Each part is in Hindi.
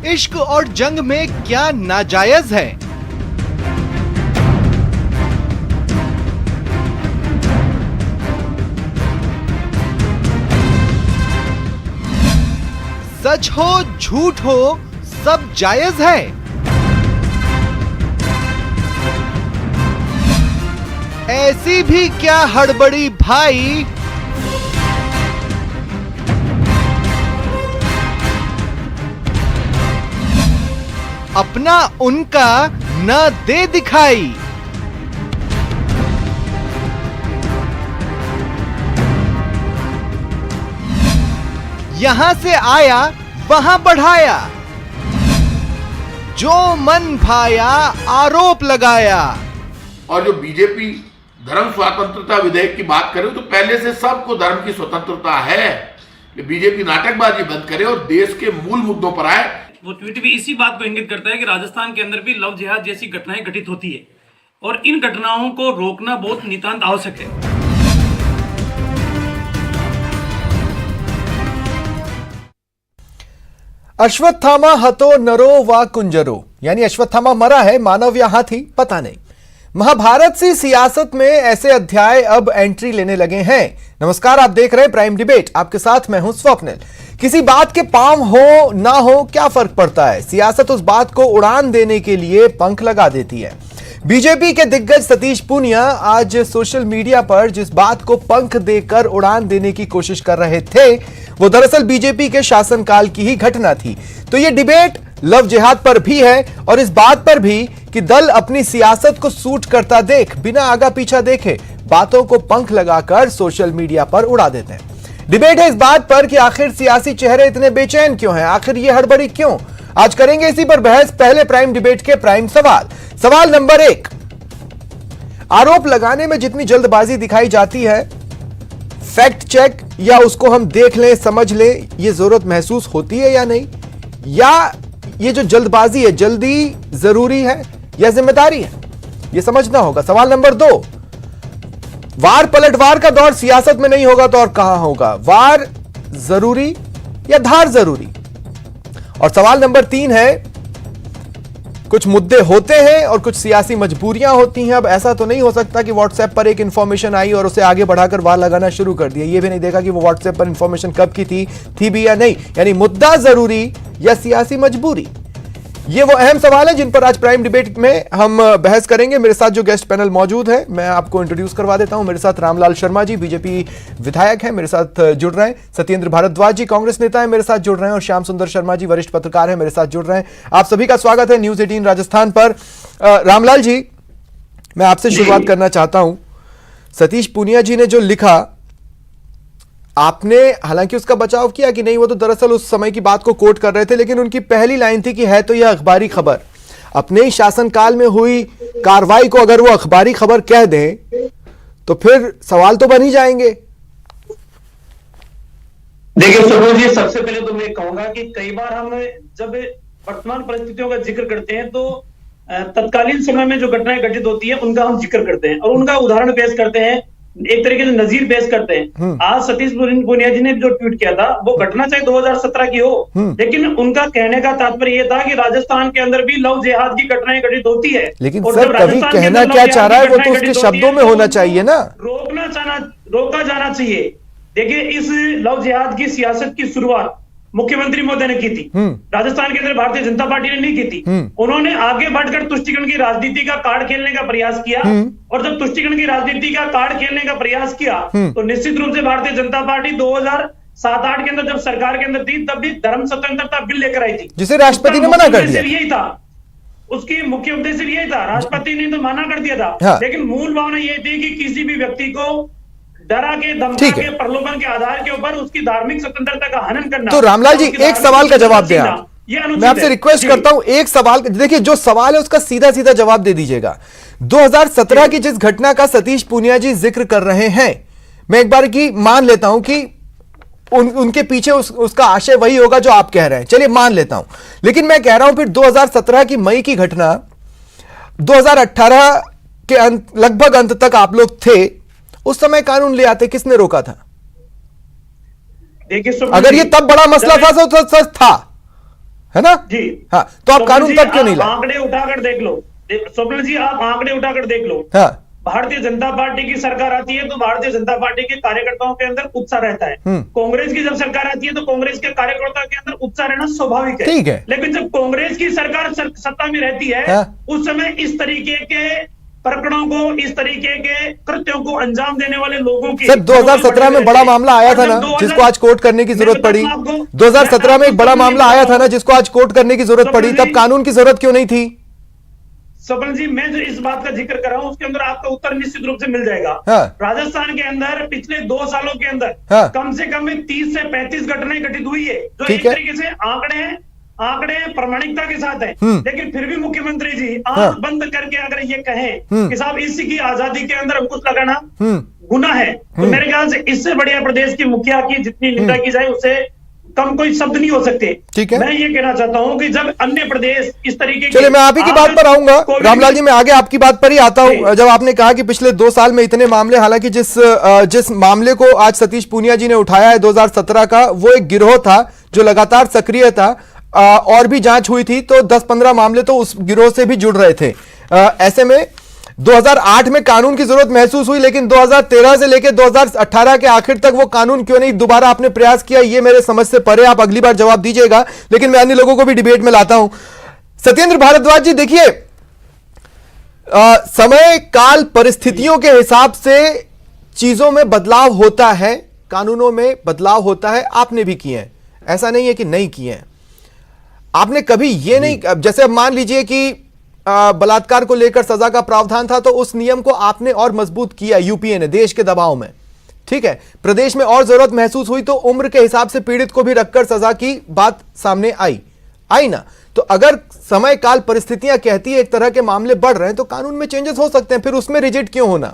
इश्क और जंग में क्या नाजायज है? सच हो झूठ हो सब जायज है। ऐसी भी क्या हड़बड़ी भाई, अपना उनका न दे दिखाई। यहां से आया वहां बढ़ाया, जो मन भाया आरोप लगाया। और जो बीजेपी धर्म स्वतंत्रता विधेयक की बात करे तो पहले से सबको धर्म की स्वतंत्रता है। बीजेपी नाटकबाजी बंद करे और देश के मूल मुद्दों पर आए। वो ट्वीट भी इसी बात को इंगित करता है कि राजस्थान के अंदर भी लव जिहाद जैसी घटनाएं घटित होती है और इन घटनाओं को रोकना बहुत नितांत आवश्यक है। अश्वत्थामा हतो नरो व कुंजरो, यानी अश्वत्थामा मरा है, मानव या हाथी पता नहीं। महाभारत सी सियासत में ऐसे अध्याय अब एंट्री लेने लगे हैं। नमस्कार, आप देख रहे हैं प्राइम डिबेट, आपके साथ मैं हूं स्वप्निल। किसी बात के पांव हो ना हो क्या फर्क पड़ता है, सियासत उस बात को उड़ान देने के लिए पंख लगा देती है। बीजेपी के दिग्गज सतीश पूनिया आज सोशल मीडिया पर जिस बात को पंख देकर उड़ान देने की कोशिश कर रहे थे, वो दरअसल बीजेपी के शासनकाल की ही घटना थी। तो ये डिबेट लव जिहाद पर भी है और इस बात पर भी कि दल अपनी सियासत को सूट करता देख बिना आगा पीछा देखे बातों को पंख लगाकर सोशल मीडिया पर उड़ा देते हैं। डिबेट है इस बात पर कि आखिर सियासी चेहरे इतने बेचैन क्यों हैं, आखिर ये हड़बड़ी क्यों। आज करेंगे इसी पर बहस। पहले प्राइम डिबेट के प्राइम सवाल नंबर 1, आरोप लगाने में जितनी जल्दबाजी दिखाई जाती है, फैक्ट चेक या उसको हम देख लें समझ लें, ये जरूरत महसूस होती है या नहीं, या ये जो जल्दबाजी है जल्दी जरूरी है या जिम्मेदारी है, ये समझना होगा। सवाल नंबर 2, वार पलटवार का दौर सियासत में नहीं होगा तो और कहां होगा, वार जरूरी या धार जरूरी। और सवाल नंबर 3 है, कुछ मुद्दे होते हैं और कुछ सियासी मजबूरियां होती हैं। अब ऐसा तो नहीं हो सकता कि व्हाट्सएप पर एक इंफॉर्मेशन आई और उसे आगे बढ़ाकर वार लगाना शुरू कर दिया, ये भी नहीं देखा कि वो व्हाट्सएप पर इंफॉर्मेशन कब की थी भी या नहीं। यानी मुद्दा जरूरी या सियासी मजबूरी, ये वो अहम सवाल है जिन पर आज प्राइम डिबेट में हम बहस करेंगे। मेरे साथ जो गेस्ट पैनल मौजूद है मैं आपको इंट्रोड्यूस करवा देता हूं। मेरे साथ रामलाल शर्मा जी, बीजेपी विधायक हैं, मेरे साथ जुड़ रहे हैं। सत्येंद्र भारद्वाज जी, कांग्रेस नेता है, मेरे साथ जुड़ रहे हैं। और श्याम सुंदर शर्मा जी, वरिष्ठ पत्रकार हैं, मेरे साथ जुड़ रहे हैं। आप सभी का स्वागत है न्यूज 18 राजस्थान पर। रामलाल जी, मैं आपसे शुरुआत करना चाहता हूं। सतीश पूनिया जी ने जो लिखा, आपने हालांकि उसका बचाव किया कि नहीं, वो तो दरअसल उस समय की बात को कोट कर रहे थे, लेकिन उनकी पहली लाइन थी कि है तो यह अखबारी खबर। अपने ही शासनकाल में हुई कार्रवाई को अगर वो अखबारी खबर कह दें तो फिर सवाल तो बन ही जाएंगे। देखिए सुबोध जी, सबसे पहले तो मैं कहूंगा कि कई बार हम जब वर्तमान परिस्थितियों का जिक्र करते हैं तो तत्कालीन समय में जो घटनाएं घटित होती है उनका हम जिक्र करते हैं और उनका उदाहरण पेश करते हैं, एक तरीके से नजीर पेश करते हैं। आज सतीश पूनिया जी ने जो ट्वीट किया था वो घटना चाहे 2017 की हो, लेकिन उनका कहने का तात्पर्य ये था कि राजस्थान के अंदर भी लव जिहाद की घटनाएं घटित होती है। लेकिन सर कवि कहना क्या चाह रहा है वो तो उसके शब्दों में होना चाहिए ना, रोका जाना चाहिए। देखिए, इस लव जिहाद की सियासत की शुरुआत मुख्यमंत्री महोदय ने की थी, राजस्थान के अंदर भारतीय जनता पार्टी ने नहीं की थी। उन्होंने आगे बढ़कर तुष्टीकरण की राजनीति का कार्ड खेलने का प्रयास किया और जब तुष्टीकरण की राजनीति का कार्ड खेलने का प्रयास किया तो निश्चित रूप से भारतीय जनता पार्टी 2007-8 के अंदर जब सरकार के अंदर थी तब भी धर्म स्वतंत्रता बिल लेकर आई थी, जिसे राष्ट्रपति ने मना कर दिया। यही था उसकी मुख्य उद्देश्य, यही था। राष्ट्रपति ने तो मना कर दिया था, लेकिन मूल भावना यह थी कि किसी भी व्यक्ति को डरा के, धमका के, प्रलोभन के आधार के ऊपर उसकी धार्मिक स्वतंत्रता का हनन करना। तो रामलाल जी, एक सवाल का जवाब दें आप। मैं आपसे रिक्वेस्ट करता हूं, एक सवाल, देखिए जो सवाल है उसका सीधा सीधा जवाब दे दीजिएगा। 2017 की जिस घटना का सतीश पूनिया जी जिक्र कर रहे हैं, मैं एक बार की मान लेता हूं कि उनके पीछे उसका आशय वही होगा जो आप कह रहे हैं, चलिए मान लेता हूं। लेकिन मैं कह रहा हूं फिर 2017 की मई की घटना 2018 के लगभग अंत तक आप लोग थे, उस समय कानून ले आते, किसने रोका था? देखिए, अगर ये तब बड़ा मसला था तो सच था, है ना? जी हाँ, तो आप कानून तब क्यों नहीं लाए? आंकड़े उठाकर देख लो स्वप्निल जी, आप आंकड़े उठाकर देख लो। हाँ, भारतीय जनता पार्टी की सरकार आती है तो भारतीय जनता पार्टी के कार्यकर्ताओं के अंदर उत्साह रहता है। कांग्रेस की जब सरकार आती है तो कांग्रेस के कार्यकर्ताओं के अंदर उत्साह रहना स्वाभाविक है। ठीक है। लेकिन जब कांग्रेस की सरकार सत्ता में रहती है, हाँ। उस समय इस तरीके के प्रकरणों को, इस तरीके के कृत्यों को अंजाम देने वाले लोगों की सर 2017 में बड़ा मामला आया था ना जिसको आज कोर्ट करने की जरूरत पड़ी। 2017 में एक बड़ा मामला आया था ना जिसको आज कोर्ट करने की जरूरत पड़ी, तब कानून की जरूरत क्यों नहीं थी? स्वप्न जी, मैं जो इस बात का जिक्र कर रहा हूं उसके अंदर आपका उत्तर निश्चित रूप से मिल जाएगा। हाँ। राजस्थान के अंदर पिछले 2 सालों के अंदर हाँ। कम से कम 30 से 35 घटनाएं घटित हुई है, जो ठीक एक है। तरीके से आंकड़े प्रामाणिकता के साथ है। लेकिन फिर भी मुख्यमंत्री जी आंख हाँ। बंद करके अगर ये कहें कि साहब इसी की आजादी के अंदर अंकुश लगाना गुनाह है, तो मेरे ख्याल से इससे बढ़िया प्रदेश की मुखिया की जितनी निंदा की जाए उससे कम कोई शब्द नहीं हो सकते। ठीक है। मैं ये कहना चाहता हूं कि जब अन्य प्रदेश इस तरीके चलिए, मैं आप ही की बात पर आऊंगा रामलाल जी, मैं आगे आपकी बात पर ही आता हूं। जब आपने कहा कि पिछले 2 साल में इतने मामले, हालांकि जिस मामले को आज सतीश पूनिया जी ने उठाया है 2017 का, वो एक गिरोह था जो लगातार सक्रिय था और भी जांच हुई थी, तो 10-15 मामले तो उस गिरोह से भी जुड़ रहे थे। ऐसे में 2008 में कानून की जरूरत महसूस हुई, लेकिन 2013 से लेकर 2018 के आखिर तक वो कानून क्यों नहीं दोबारा आपने प्रयास किया, ये मेरे समझ से परे। आप अगली बार जवाब दीजिएगा, लेकिन मैं अन्य लोगों को भी डिबेट में लाता हूं। सत्येंद्र भारद्वाज जी, देखिए, समय काल परिस्थितियों के हिसाब से चीजों में बदलाव होता है, कानूनों में बदलाव होता है। आपने भी किए हैं, ऐसा नहीं है कि नहीं किए हैं। आपने कभी ये नहीं, जैसे अब मान लीजिए कि बलात्कार को लेकर सजा का प्रावधान था, तो उस नियम को आपने और मजबूत किया यूपीए ने देश के दबाव में, ठीक है। प्रदेश में और जरूरत महसूस हुई तो उम्र के हिसाब से पीड़ित को भी रखकर सजा की बात सामने आई ना। तो अगर समय काल परिस्थितियां कहती है एक तरह के मामले बढ़ रहे हैं तो कानून में चेंजेस हो सकते हैं, फिर उसमें रिजिड क्यों होना?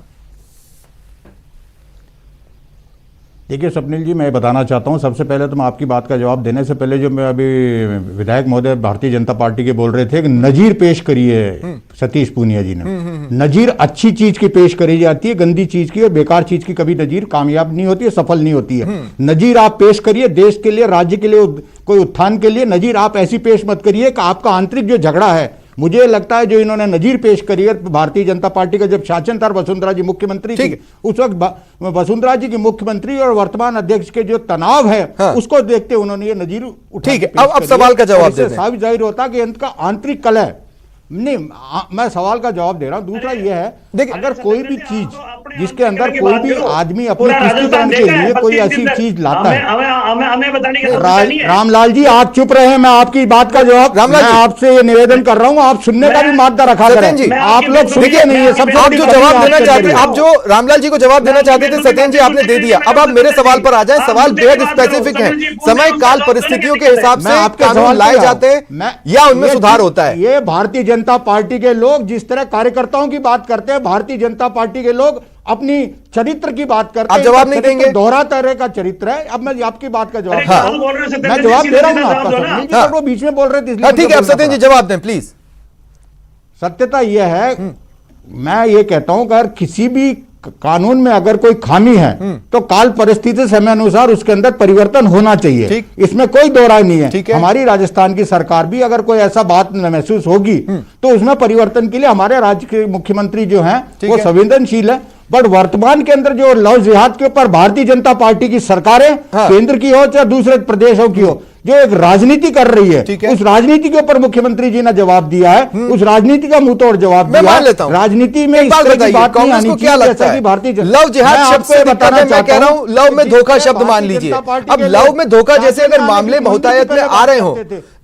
देखिए स्वप्निल जी, मैं बताना चाहता हूं, सबसे पहले तो मैं आपकी बात का जवाब देने से पहले जो मैं अभी विधायक महोदय भारतीय जनता पार्टी के बोल रहे थे कि नजीर पेश करी है सतीश पूनिया जी ने। नजीर अच्छी चीज की पेश करी जाती है, गंदी चीज की और बेकार चीज की कभी नजीर कामयाब नहीं होती है, सफल नहीं होती है। नजीर आप पेश करिए देश के लिए, राज्य के लिए, कोई उत्थान के लिए। नजीर आप ऐसी पेश मत करिए कि आपका आंतरिक जो झगड़ा है, मुझे लगता है जो इन्होंने नजीर पेश करी है भारतीय जनता पार्टी का जब शासन था, वसुंधरा जी मुख्यमंत्री थी, उस वक्त वसुंधरा जी की मुख्यमंत्री और वर्तमान अध्यक्ष के जो तनाव है, हाँ। उसको देखते उन्होंने ये नजीर उठा। ठीक है, अब सवाल का जवाब दे दें। साफ जाहिर होता कि इनका आंतरिक कलह नहीं, मैं सवाल का जवाब दे रहा हूं। दूसरा यह है, देखिए, अगर कोई भी चीज जिसके अंदर कोई भी आदमी अपने तुष्टिकरण के लिए कोई ऐसी चीज लाता है, हमें बताने की रामलाल जी आप चुप रहे, मैं आपकी बात का जवाब, मैं आपसे ये निवेदन कर रहा हूं, आप सुनने का भी मादा रखा करें। आप लोग सुनिए नहीं है, सब आप जो जवाब देना चाहते, आप जो रामलाल जी को जवाब देना चाहते थे सत्येंद्र जी, आपने दे दिया। अब आप मेरे सवाल पर आ जाए। सवाल बेहद स्पेसिफिक है, समय काल परिस्थितियों के हिसाब से कानून लाए जाते हैं या उनमें सुधार होता है? ये भारतीय जनता पार्टी के लोग जिस तरह कार्यकर्ताओं की बात करते हैं, भारतीय जनता पार्टी के लोग अपनी चरित्र की बात करते हैं। आप जवाब नहीं देंगे? दोहरा तरह का चरित्र है। अब मैं आपकी बात का जवाब मैं जवाब दे रहा हूं आपका, वो बीच में बोल रहे थे। ठीक है, अब सत्येंद्र जी जवाब दें प्लीज। सत्यता यह है, मैं ये कहता हूं कि अगर किसी भी कानून में अगर कोई खामी है तो काल परिस्थिति समय अनुसार उसके अंदर परिवर्तन होना चाहिए, इसमें कोई दो राय नहीं है। हमारी राजस्थान की सरकार भी अगर कोई ऐसा बात महसूस होगी तो उसमें परिवर्तन के लिए हमारे राज्य के मुख्यमंत्री जो हैं वो संवेदनशील है। बट वर्तमान के अंदर जो लव जिहाद के ऊपर भारतीय जनता पार्टी की सरकारें, केंद्र की हो चाहे दूसरे प्रदेशों की हो, जो एक राजनीति कर रही है, उस राजनीति के ऊपर मुख्यमंत्री जी ने जवाब दिया है, उस राजनीति का मुंह तोड़ जवाब दिया। मैं मान लेता हूं, राजनीति में इस तरह की बात नहीं आनी क्या लगता है? भारतीय लव जिहाद शब्द से बताना, मैं कह रहा हूं लव में धोखा शब्द मान लीजिए। अब लव में धोखा जैसे अगर मामले बहुतायत में आ रहे हो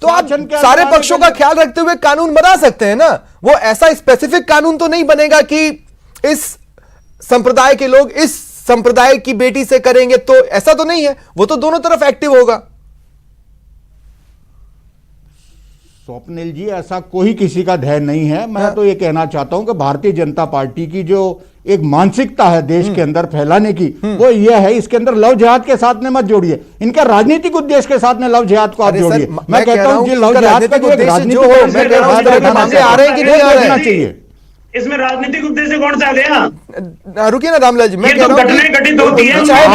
तो आप सारे पक्षों का ख्याल रखते हुए कानून बना सकते हैं ना। वो ऐसा स्पेसिफिक कानून तो नहीं बनेगा कि इस संप्रदाय के लोग इस संप्रदाय की बेटी से करेंगे, तो ऐसा तो नहीं है। वो तो दोनों तरफ एक्टिव होगा। स्वप्निल जी, ऐसा कोई किसी का ध्येय नहीं है। मैं तो ये कहना चाहता हूं कि भारतीय जनता पार्टी की जो एक मानसिकता है देश के अंदर फैलाने की, वो ये है, इसके अंदर लव जिहाद के साथ में मत जोड़िए, इनका राजनीतिक उद्देश्य के साथ में लव जिहाद को आप जोड़िए। मैं कहता हूं कि लव जिहाद का जो राजनीतिक मामले आ रहे हैं कि नहीं आ रहे हैं चाहिए। इसमें राजनीतिक उद्देश्य कौन सा आ गया? रुकिए ना रामलाल जी, मैं ये कह तो रहा हूं घटनाएं घटित होती है। चाहे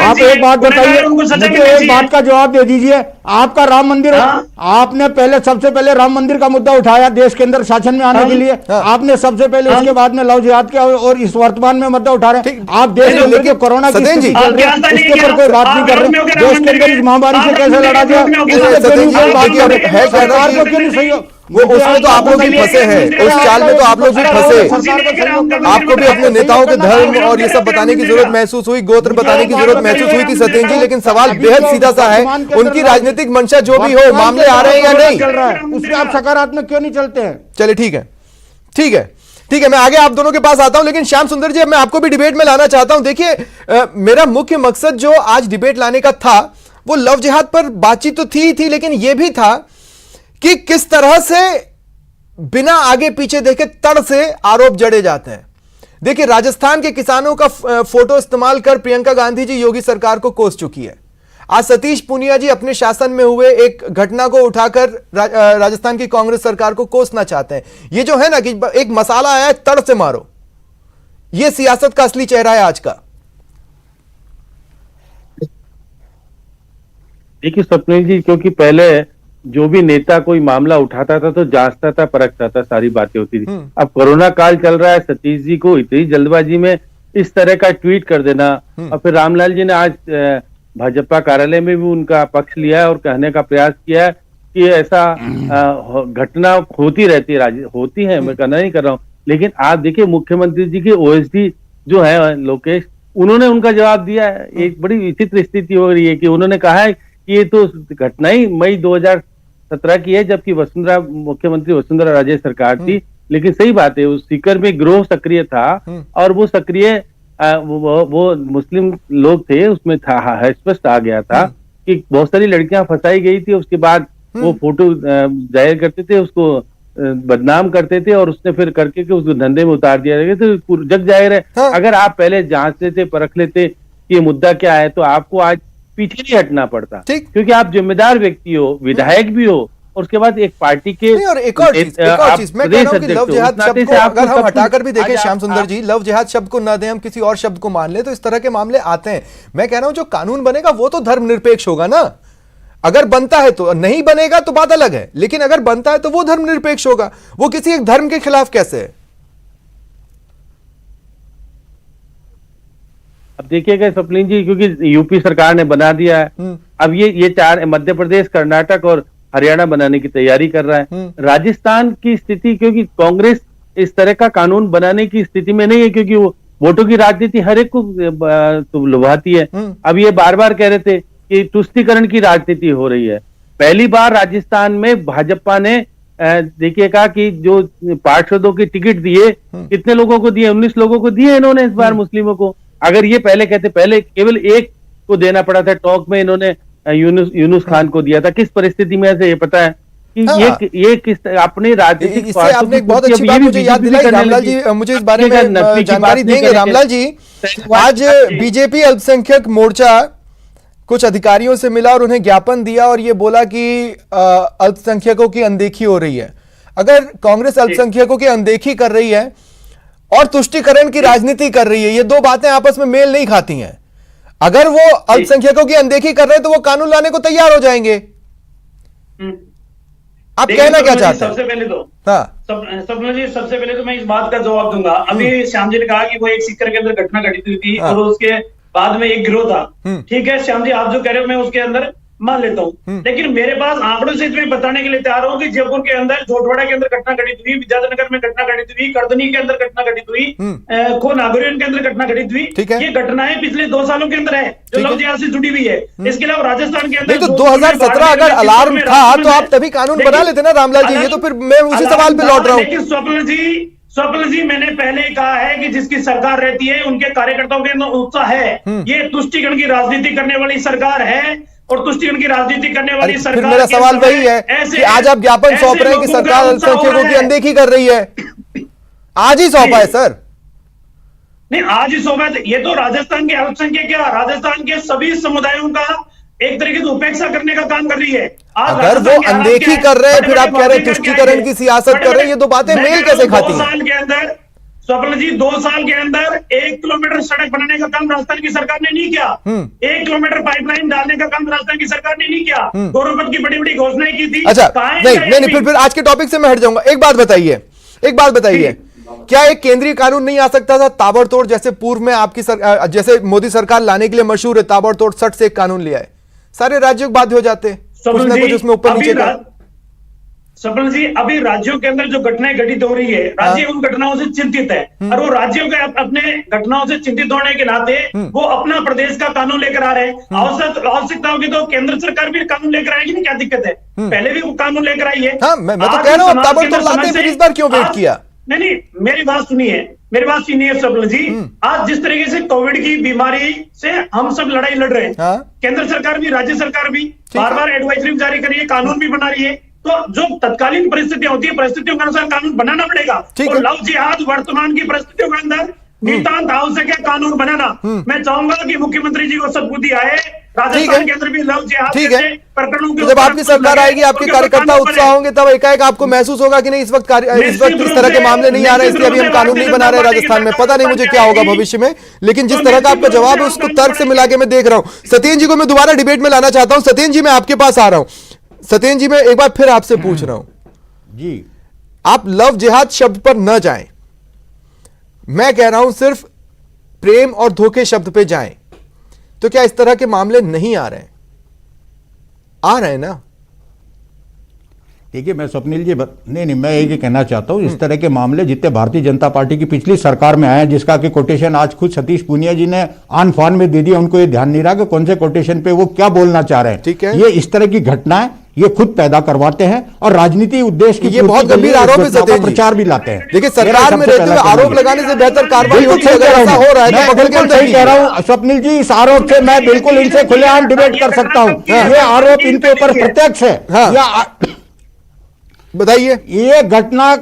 आप एक बात बताइए, उनको सजा मुझे मिलनी एक चाहिए। बात का जवाब दे दीजिए। आपका राम मंदिर, हाँ? आपने सबसे पहले राम मंदिर का मुद्दा उठाया देश के अंदर शासन में आने हाँ? के लिए। हाँ? आपने सबसे पहले, उसके बाद में लव जिहाद के, और इस वर्तमान में मुद्दा उठा रहे हैं। आप देश के अंदर जो कोरोना की सतेन जी, स्थिति चल रही है, उसके ऊपर कोई बात नहीं कर रहे। देश के अंदर इस महामारी से कैसे लड़ा जाए, सतेन जी, देखिए, है सरकार को क्यों नहीं सहयोग? वो उसमें तो आप लोग भी फंसे हैं, उस चाल में तो आप लोग भी फंसे। आपको भी अपने नेताओं के धर्म और ये सब बताने की जरूरत महसूस हुई, गोत्र बताने की जरूरत महसूस हुई थी सतेन जी, लेकिन सवाल बेहद सीधा सा है, उनकी राजनीतिक मंशा जो भी हो, मामले आ रहे हैं या नहीं, चल रहा है, उसमें आप सकारात्मक क्यों नहीं चलते हैं? चलिए ठीक है, ठीक है, ठीक है, मैं आगे आप दोनों के पास आता हूं, लेकिन श्याम सुंदर जी, अब मैं आपको भी डिबेट में लाना चाहता हूं। देखिए, मेरा मुख्य मकसद जो आज डिबेट लाने का था, वो लव जिहाद पर बातचीत तो थी, लेकिन यह भी था कि किस तरह से बिना आगे पीछे देखे तड़ से आरोप जड़े जाते हैं। देखिए, राजस्थान के किसानों का फोटो इस्तेमाल कर प्रियंका गांधी जी योगी सरकार को कोस चुकी है। आज सतीश पूनिया जी अपने शासन में हुए एक घटना को उठाकर राजस्थान की कांग्रेस सरकार को कोसना चाहते हैं। ये जो है ना कि एक मसाला आया है, तड़ से मारो, ये सियासत का असली चेहरा है आज का। देखिए स्वप्निल जी, क्योंकि पहले जो भी नेता कोई मामला उठाता था तो जांचता था, परखता था, सारी बातें होती थी। अब कोरोना काल चल रहा है, सतीश जी को इतनी जल्दबाजी में इस तरह का ट्वीट कर देना, और फिर रामलाल जी ने आज भाजपा कार्यालय में भी उनका पक्ष लिया है और कहने का प्रयास किया है कि ऐसा घटना होती रहती है, होती है, मैं कहना नहीं कर रहा हूँ। लेकिन आप देखिए, मुख्यमंत्री जी के ओएसडी जो है लोकेश, उन्होंने उनका जवाब दिया है। एक बड़ी विचित्र स्थिति हो रही है कि उन्होंने कहा है कि ये तो घटना ही मई 2017 की है, जबकि मुख्यमंत्री वसुंधरा राजे सरकार थी। लेकिन सही बात है, उस सीकर में गिरोह सक्रिय था, और वो सक्रिय वो मुस्लिम लोग थे, उसमें था, स्पष्ट आ गया था कि बहुत सारी लड़कियां फंसाई गई थी। उसके बाद वो फोटो जाहिर करते थे, उसको बदनाम करते थे, और उसने फिर करके के उसको धंधे में उतार दिया गया। तो जग जाहिर है, अगर आप पहले जांच लेते, परख लेते कि ये मुद्दा क्या है, तो आपको आज पीछे नहीं हटना पड़ता, क्योंकि आप जिम्मेदार व्यक्ति हो, विधायक भी हो, और उसके बाद एक पार्टी के और एक और चीज मैं कह रहा हूं कि लव जिहाद शब्द को अगर हम हटाकर भी देखें श्याम सुंदर जी, लव जिहाद शब्द को न दें, हम किसी और शब्द को मान ले, तो इस तरह के मामले आते हैं। मैं कह रहा हूं जो कानून बनेगा वो तो धर्मनिरपेक्ष होगा ना। अगर बनता है तो, नहीं बनेगा तो बात अलग है, लेकिन अगर बनता है तो वो धर्मनिरपेक्ष होगा। वो किसी एक धर्म के खिलाफ कैसे है? अब देखिएगा स्वप्निल जी, क्योंकि यूपी सरकार ने बना दिया है, अब ये चार, मध्य प्रदेश, कर्नाटक और हरियाणा बनाने की तैयारी कर रहा है। राजस्थान की स्थिति, क्योंकि कांग्रेस इस तरह का कानून बनाने की स्थिति में नहीं है, क्योंकि वो वोटों की राजनीति हर एक को लुभाती है। अब ये बार बार कह रहे थे कि तुष्टीकरण की राजनीति हो रही है। पहली बार राजस्थान में भाजपा ने देखिएगा कि जो पार्षदों के टिकट दिए, कितने लोगों को दिए? 19 लोगों को दिए इन्होंने इस बार मुस्लिमों को। अगर ये पहले कहते, पहले केवल एक को देना पड़ा था, टॉक में इन्होंने यूनुस खान को दिया था। किस परिस्थिति में से ये पता है कि ये किस अपने राजनीतिक, इससे आपने एक बहुत अच्छी बात मुझे याद दिलाई रामलाल जी, मुझे इस बारे में जानकारी देंगे रामलाल जी। आज बीजेपी अल्पसंख्यक मोर्चा कुछ अधिकारियों से मिला और उन्हें ज्ञापन दिया और ये बोला कि अल्पसंख्यकों की अनदेखी हो रही है। अगर कांग्रेस अल्पसंख्यकों की अनदेखी कर रही है और तुष्टीकरण की राजनीति कर रही है, ये दो बातें आपस में मेल नहीं खाती हैं। अगर वो अल्पसंख्यकों की अनदेखी कर रहे हैं तो वो कानून लाने को तैयार हो जाएंगे। आप कहना क्या चाहते हैं? सबसे पहले तो हाँ, जी, सबसे पहले तो मैं इस बात का जवाब दूंगा। अभी श्याम जी ने कहा कि वो एक सीकर के अंदर घटना घटित हुई थी और उसके बाद में एक गिरोह था। ठीक है श्याम जी, आप जो कह रहे हो मैं उसके अंदर मान लेता हूँ, लेकिन मेरे पास आंकड़ों से मैं बताने के लिए तैयार हूँ कि जयपुर के अंदर, जोटवाड़ा के अंदर घटना घटित हुई, विद्याधर में घटना घटित हुई, कर्दनी के अंदर घटना घटित हुई, खो नागौर के अंदर घटना घटित हुई। ये घटनाएं पिछले 2 सालों के अंदर है जो लव जिहाद से जुड़ी हुई है। इसके अलावा राजस्थान के अंदर तो 2017 अगर अलार्म था तो आप तभी कानून बना लेते ना रामलाल जी। ये तो फिर मैं उसी सवाल पे लौट रहा हूँ। लेकिन स्वप्निल जी, मैंने पहले कहा है कि जिसकी सरकार रहती है उनके कार्यकर्ताओं के अंदर उत्साह है। ये तुष्टीकरण की राजनीति करने वाली सरकार है और तुष्टीकरण की राजनीति करने वाली सरकार। फिर मेरा सवाल वही है कि आज आप ज्ञापन सौंप रहे हैं कि सरकार अल्पसंख्यकों की अनदेखी कर रही है। आज ही सौंपा है सर? नहीं, आज ही सौंपा है। ये तो राजस्थान के अल्पसंख्यक क्या, राजस्थान के सभी समुदायों का एक तरीके से उपेक्षा करने का काम कर रही है। आज अगर राजस्थान वो के हालात अनदेखी क्या है? कर रहे हैं, फिर आप बड़े-बड़े कह रहे हैं वादे करके तुष्टीकरण आए की हैं। सियासत कर रहे हैं, ये तो बातें मैं मेल कह रहा कैसे हूं, खाती 2 हैं? साल के अंदर स्वप्न जी 2 साल के अंदर 1 किलोमीटर सड़क बनाने का काम राजस्थान की सरकार ने नहीं किया। 1 किलोमीटर पाइपलाइन डालने का काम राजस्थान की सरकार ने नहीं किया। गौरवपद की बड़ी बड़ी घोषणाएं की थी। अच्छा, कहाँ है नहीं इनका नहीं, MP? फिर आज के टॉपिक से मैं हट जाऊंगा। एक बात बताइए, क्या एक केंद्रीय कानून नहीं आ सकता था ताबड़तोड़, जैसे पूर्व में आपकी जैसे मोदी सरकार लाने के लिए मशहूर है, ताबड़तोड़ 60 से एक कानून लिया है, सारे राज्यों को बाध्य हो जाते हैं, कुछ ना कुछ उसमें ऊपर नीचे का। सपन जी, अभी राज्यों के अंदर जो घटनाएं घटित हो रही है, राज्य उन घटनाओं से चिंतित है, और वो राज्यों के अपने घटनाओं से चिंतित होने के नाते वो अपना प्रदेश का कानून लेकर आ रहे हैं। आवश्यकता होगी तो केंद्र सरकार भी कानून लेकर आएगी ना, क्या दिक्कत है? पहले भी वो कानून लेकर आई है। हाँ, मैं तो कह रहा हूं, ताबड़तोड़ लाते हैं, फिर इस बार क्यों वेट किया? नहीं, मेरी बात सुनिए स्वप्न जी। आज जिस तरीके से कोविड की बीमारी से हम सब लड़ाई लड़ रहे हैं, केंद्र सरकार भी, राज्य सरकार भी बार बार एडवाइजरी जारी कर रही है, कानून भी बना रही है, तो जो तत्कालीन परिस्थितियां होती है, परिस्थितियों के अनुसार कानून बनाना पड़ेगा। और लव जिहाद वर्तमान की परिस्थितियों के अंदर नितांत आवश्यक है कानून बनाना। मैं चाहूंगा कि मुख्यमंत्री जी को सद्बुद्धि आए, राजस्थान के अंदर भी लव जिहाद जैसे प्रकरणों के जब आपकी सरकार आएगी, आपके कार्यकर्ता उत्साह होंगे, तब एकाएक आपको महसूस होगा कि नहीं, इस वक्त इस तरह के मामले नहीं आ रहे, इसलिए अभी हम कानून नहीं बना रहे राजस्थान में। पता नहीं मुझे क्या होगा भविष्य में, लेकिन जिस तरह का आपका जवाब है उसको तर्क से मिला के मैं देख रहा हूं। सत्येंद्र जी को मैं दोबारा डिबेट में लाना चाहता हूं। सत्येंद्र जी, मैं आपके पास आ रहा हूं। सत्येंद्र जी, मैं एक बार फिर आपसे पूछ रहा हूं जी, आप लव जिहाद शब्द पर न जाएं, मैं कह रहा हूं सिर्फ प्रेम और धोखे शब्द पे जाएं। तो क्या इस तरह के मामले नहीं आ रहे हैं? आ रहे हैं ना? देखिए, मैं स्वप्निल जी नहीं, मैं ये कहना चाहता हूँ, इस तरह के मामले जितने भारतीय जनता पार्टी की पिछली सरकार में आए हैं, जिसका कि कोटेशन आज खुद सतीश पूनिया जी ने आन फान में दे दिया, उनको ये ध्यान नहीं रहा कि कौन से कोटेशन पे वो क्या बोलना चाह रहे हैं। ठीक है, ये इस तरह की घटनाएं ये खुद पैदा करवाते हैं और राजनीति उद्देश्य की ये बहुत गंभीर आरोप है सत्येंद्र जी, प्रचार भी लाते हैं। देखिए, सरकार में रहते हुए आरोप लगाने से बेहतर कार्रवाई होती है। अगर ऐसा हो रहा है मैं बिल्कुल सही कह रहा हूं स्वप्निल जी, इस आरोप से मैं बिल्कुल इनसे खुलेआम डिबेट कर सकता हूं। ये आरोप इनके ऊपर प्रत्यक्ष है। बताइए, ये घटना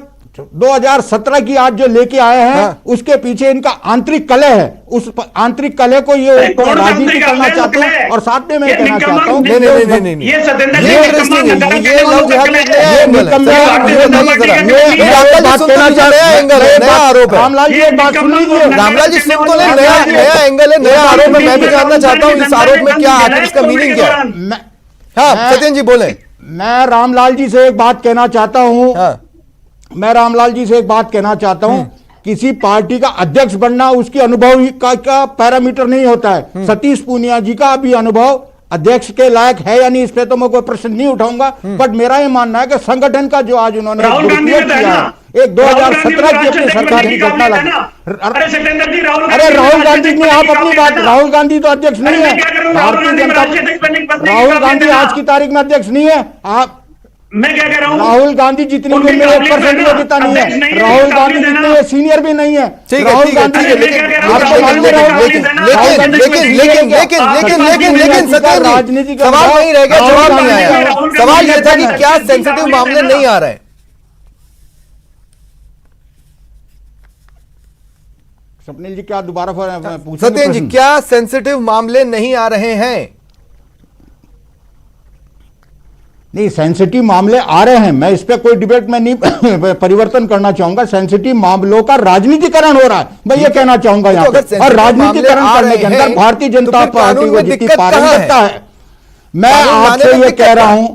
2017 की आज जो लेके आए हैं, उसके पीछे इनका आंतरिक कलह है। उस आंतरिक कलह को ये राजनीति करना चाहते हैं। और साथ में मैं कहना चाहता हूँ, नहीं, ये सत्येंद्र जी, ये लव जिहाद में नया एंगल है। रामलाल जी, एक बात सुन लीजिए। रामलाल जी, सुन तो ले, नया एंगल है, नया आरोप है। मैं भी जानना चाहता हूँ इस आरोप में क्या आखिर इसका मीनिंग क्या है। हाँ, सत्येंद्र जी बोले। मैं रामलाल जी से एक बात कहना चाहता हूं, किसी पार्टी का अध्यक्ष बनना उसकी अनुभव का पैरामीटर नहीं होता है। सतीश पूनिया जी का भी अनुभव अध्यक्ष के लायक है या नहीं, इस पे तो मैं कोई प्रश्न नहीं उठाऊंगा, बट मेरा ये मानना है कि संगठन का जो आज उन्होंने एक 2017 की अपनी सरकार की घटना लगी। अरे राहुल गांधी ने, आप अपनी बात, राहुल गांधी तो अध्यक्ष नहीं है भारतीय जनता, राहुल गांधी आज की तारीख में अध्यक्ष नहीं है। आप, मैं क्या कह रहा हूं, राहुल गांधी जितनी उम्र में 1% योग्यता नहीं है, राहुल गांधी जितने सीनियर भी नहीं है। राहुल गांधी, लेकिन राजनीति का सवाल वही रह गया, जवाब नहीं आया। सवाल यह था कि क्या सेंसिटिव मामले नहीं आ रहे हैं? स्वप्निल जी, क्या दोबारा पूछेंगे? सत्येंद्र जी, क्या सेंसिटिव मामले नहीं आ रहे हैं? नहीं, सेंसिटिव मामले आ रहे हैं। मैं इस पे कोई डिबेट में नहीं परिवर्तन करना चाहूंगा। सेंसिटिव मामलों का राजनीतिकरण हो रहा है, मैं ये कहना चाहूंगा यहाँ पे। और राजनीतिकरण करने के अंदर भारतीय जनता पार्टी को जितनी पारंगतता है, मैं आपसे ये कह रहा हूं,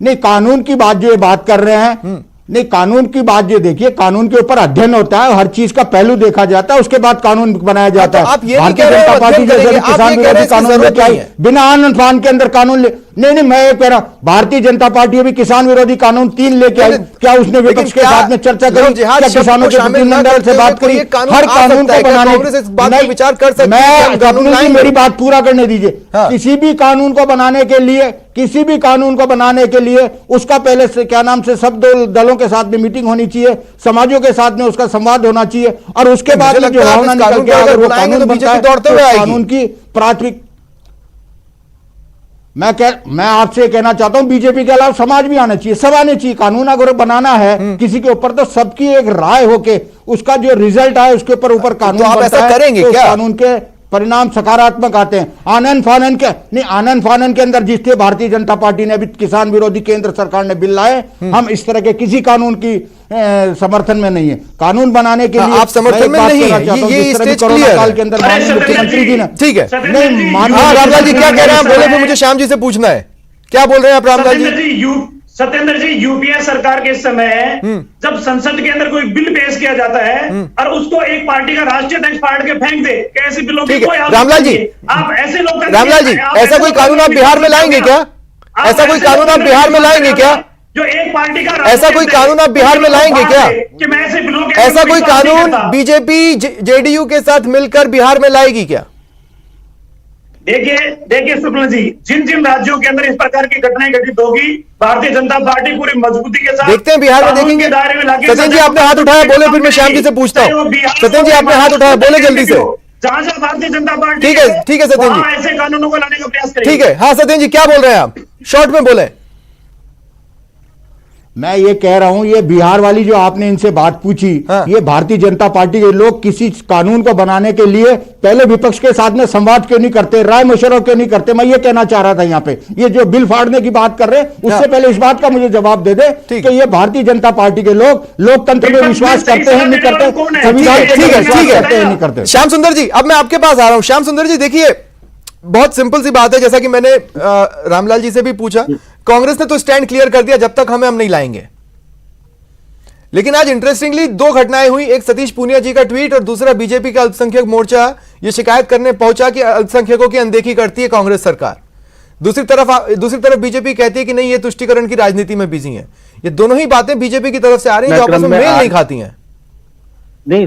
नहीं, कानून की बात जो ये बात कर रहे हैं, नहीं, कानून की बात जो देखिए, कानून के ऊपर अध्ययन होता है, हर चीज का पहलू देखा जाता है, उसके बाद कानून बनाया जाता है। भारतीय जनता पार्टी जैसे किसान विरोधी कानून लेके आई, बिना आन फान के अंदर कानून नहीं, मैं ये कह रहा हूं, भारतीय जनता पार्टी अभी किसान विरोधी कानून 3 लेके आई। क्या उसने विपक्ष के साथ में चर्चा करी? क्या किसानों के प्रतिनिधिमंडल से बात करी? हर कानून को बनाने विचार कर सकते हैं। मेरी बात पूरा करने दीजिए। किसी भी कानून को बनाने के लिए उसका पहले से क्या नाम से सब दलों के साथ में मीटिंग होनी चाहिए, समाजों के साथ में उसका संवाद होना चाहिए, और उसके बाद में जो भावना निकल के अगर वो कानून बनता है तो कानून की प्राथमिक। मैं आपसे कहना चाहता हूं, बीजेपी के अलावा समाज भी आना चाहिए, सब आने चाहिए। कानून अगर बनाना है किसी के ऊपर, तो सबकी एक राय होके उसका जो रिजल्ट आए उसके ऊपर कानून तो आप ऐसा करेंगे क्या? कानून के परिणाम सकारात्मक आते हैं। आनंद फानन के अंदर जिसके भारतीय जनता पार्टी ने अभी किसान विरोधी केंद्र सरकार ने बिल लाए, हम इस तरह के किसी कानून की समर्थन में नहीं है। कानून बनाने के लिए आप समर्थन में नहीं है, ये स्टेज क्लियर काल के अंदर माननीय मुख्यमंत्री जी ने, ठीक है। नहीं रामलाल जी क्या कह रहे हैं बोले, फिर मुझे श्याम जी से पूछना है, क्या बोल रहे हैं आप रामलाल जी? सत्येंद्र जी, यूपीए सरकार के समय जब संसद के अंदर कोई बिल पेश किया जाता है और उसको एक पार्टी का राष्ट्रीय अध्यक्ष फाड़ के फेंक दे, कैसे बिलों की कोई रामलाल जी, आप ऐसे लोग, रामलाल जी ऐसा कोई कानून आप बिहार में लाएंगे क्या? ऐसा कोई कानून आप बिहार में लाएंगे क्या? जो एक पार्टी का ऐसा कोई कानून आप बिहार में लाएंगे क्या? कि मैं ऐसे बिलों के ऐसा कोई कानून बीजेपी जेडीयू के साथ मिलकर बिहार में लाएगी क्या? देखिए शुक्ला जी, जिन जिन राज्यों के अंदर इस प्रकार की घटनाएं घटित होगी, भारतीय जनता पार्टी पूरी मजबूती के साथ देखते हैं बिहार में देखेंगे। सत्येंद्र जी आपने हाथ उठाया, बोले, फिर मैं श्याम जी से पूछता हूँ। सत्येंद्र जी आपने हाथ उठाया, बोले जल्दी से। जहां जहां भारतीय जनता पार्टी, ठीक है सत्येंद्र जी, ऐसे कानूनों को लाने का प्रयास करेगी। ठीक है। हाँ सत्येंद्र जी क्या बोल रहे हैं आप, शॉर्ट में बोले। मैं ये कह रहा हूं, ये बिहार वाली जो आपने इनसे बात पूछी, हाँ। ये भारतीय जनता पार्टी के लोग किसी कानून को बनाने के लिए पहले विपक्ष के साथ में संवाद क्यों नहीं करते, राय मशवरा क्यों नहीं करते? मैं ये कहना चाह रहा था यहाँ पे, ये जो बिल फाड़ने की बात कर रहे हैं, उससे पहले इस बात का मुझे जवाब दे दे कि ये भारतीय जनता पार्टी के लोग लोकतंत्र में विश्वास करते हैं नहीं करते, संविधान पे विश्वास करते हैं नहीं करते? श्याम सुंदर जी, अब मैं आपके पास आ रहा हूं। श्याम सुंदर जी देखिए, बहुत सिंपल सी बात है, जैसा कि मैंने रामलाल जी से भी पूछा, कांग्रेस ने तो स्टैंड क्लियर कर दिया, जब तक हम नहीं लाएंगे। लेकिन आज इंटरेस्टिंगली दो घटनाएं हुई, एक सतीश पूनिया जी का ट्वीट और दूसरा बीजेपी का अल्पसंख्यक मोर्चा ये शिकायत करने पहुंचा कि अल्पसंख्यकों की अनदेखी करती है कांग्रेस सरकार। दूसरी तरफ बीजेपी कहती है कि नहीं, ये तुष्टीकरण की राजनीति में बिजी है। ये दोनों ही बातें बीजेपी की तरफ से आ रही हैं जो आपस में मेल नहीं खाती हैं। नहीं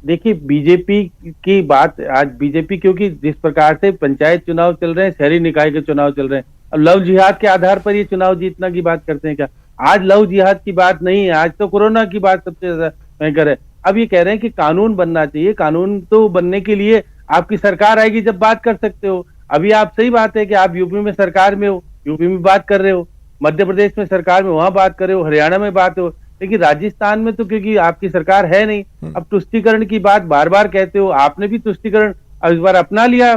देखिए, बीजेपी की बात आज बीजेपी, क्योंकि जिस प्रकार से पंचायत चुनाव चल रहे हैं, शहरी निकाय के चुनाव चल रहे हैं, अब लव जिहाद के आधार पर ये चुनाव जीतना की बात करते हैं क्या? आज लव जिहाद की बात नहीं है, आज तो कोरोना की बात सबसे ज्यादा भयंकर है। अब ये कह रहे हैं कि कानून बनना चाहिए। कानून तो बनने के लिए आपकी सरकार आएगी जब बात कर सकते हो। अभी आप, सही बात है कि आप यूपी में सरकार में हो, यूपी में बात कर रहे हो, मध्य प्रदेश में सरकार में वहां बात कर रहे हो, हरियाणा में बात हो, लेकिन राजस्थान में तो क्योंकि आपकी सरकार है नहीं, अब तुष्टीकरण की बात बार बार कहते हो। आपने भी तुष्टीकरण अब इस बार अपना लिया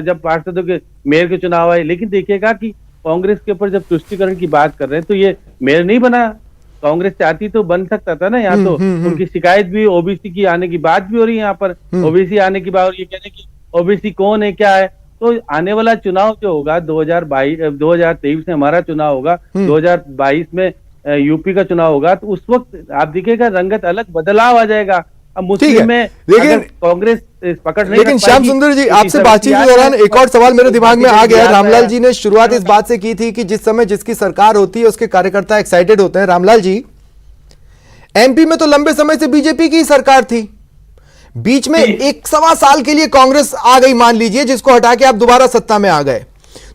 जब पार्षदों के मेयर के चुनाव आए, लेकिन देखिएगा कि कांग्रेस के ऊपर जब तुष्टीकरण की बात कर रहे हैं तो ये मेयर नहीं बना। कांग्रेस चाहती तो बन सकता था ना, यहाँ तो उनकी शिकायत भी ओबीसी की आने की बात भी हो रही है यहाँ पर, ओबीसी आने की बात, और ये कह रहे हैं कि ओबीसी कौन है क्या है। तो आने वाला चुनाव जो होगा 2023 में हमारा चुनाव होगा, 2022 में यूपी का चुनाव होगा, तो उस वक्त आप देखिएगा रंगत अलग बदलाव आ जाएगा। अब मुस्लिम में लेकिन कांग्रेस पकड़ नहीं, लेकिन श्याम सुंदर जी आपसे बातचीत के दौरान एक और सवाल मेरे दिमाग में आ गया। रामलाल जी ने शुरुआत इस बात से की थी कि जिस समय जिसकी सरकार होती है उसके कार्यकर्ता एक्साइटेड होते हैं। रामलाल जी, एमपी में तो लंबे समय से बीजेपी की सरकार थी, बीच में 1.25 साल के लिए कांग्रेस आ गई मान लीजिए, जिसको हटा के आप दोबारा सत्ता में आ गए,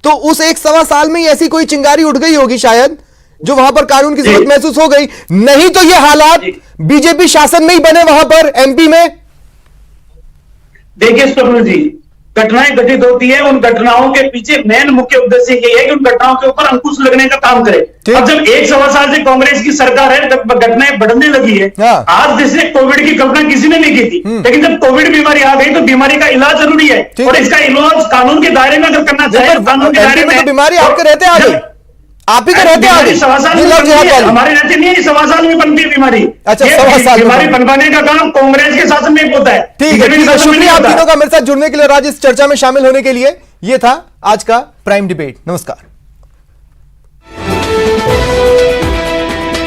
तो उस 1.25 साल में ऐसी कोई चिंगारी उठ गई होगी शायद जो वहां पर कानून की जरूरत महसूस हो गई, नहीं तो ये हालात बीजेपी शासन में ही बने वहां पर एमपी में। देखिए स्वप्न जी, घटनाएं घटित होती है, उन घटनाओं के पीछे मेन मुख्य उद्देश्य ये है कि उन घटनाओं के ऊपर अंकुश लगने का काम करे। अब जब 1.25 साल से कांग्रेस की सरकार है, जब घटनाएं बढ़ने लगी है, आज जैसे कोविड की कल्पना किसी ने नहीं की थी, लेकिन जब कोविड बीमारी आ गई तो बीमारी का इलाज जरूरी है, और इसका इलाज कानून के दायरे में अगर करना चाहिए, कानून के दायरे में। बीमारी आपके रहते आ गई, आप ही का रहते आगे, हमारे रहते नहीं है, 1.25 साल में बनती है बीमारी। अच्छा, 1.25 साल बीमारी बनवाने का काम कांग्रेस के शासन में होता है। ठीक है, शुक्रिया आप तीनों का मेरे साथ जुड़ने के लिए, राज इस चर्चा में शामिल होने के लिए। ये था आज का प्राइम डिबेट। नमस्कार।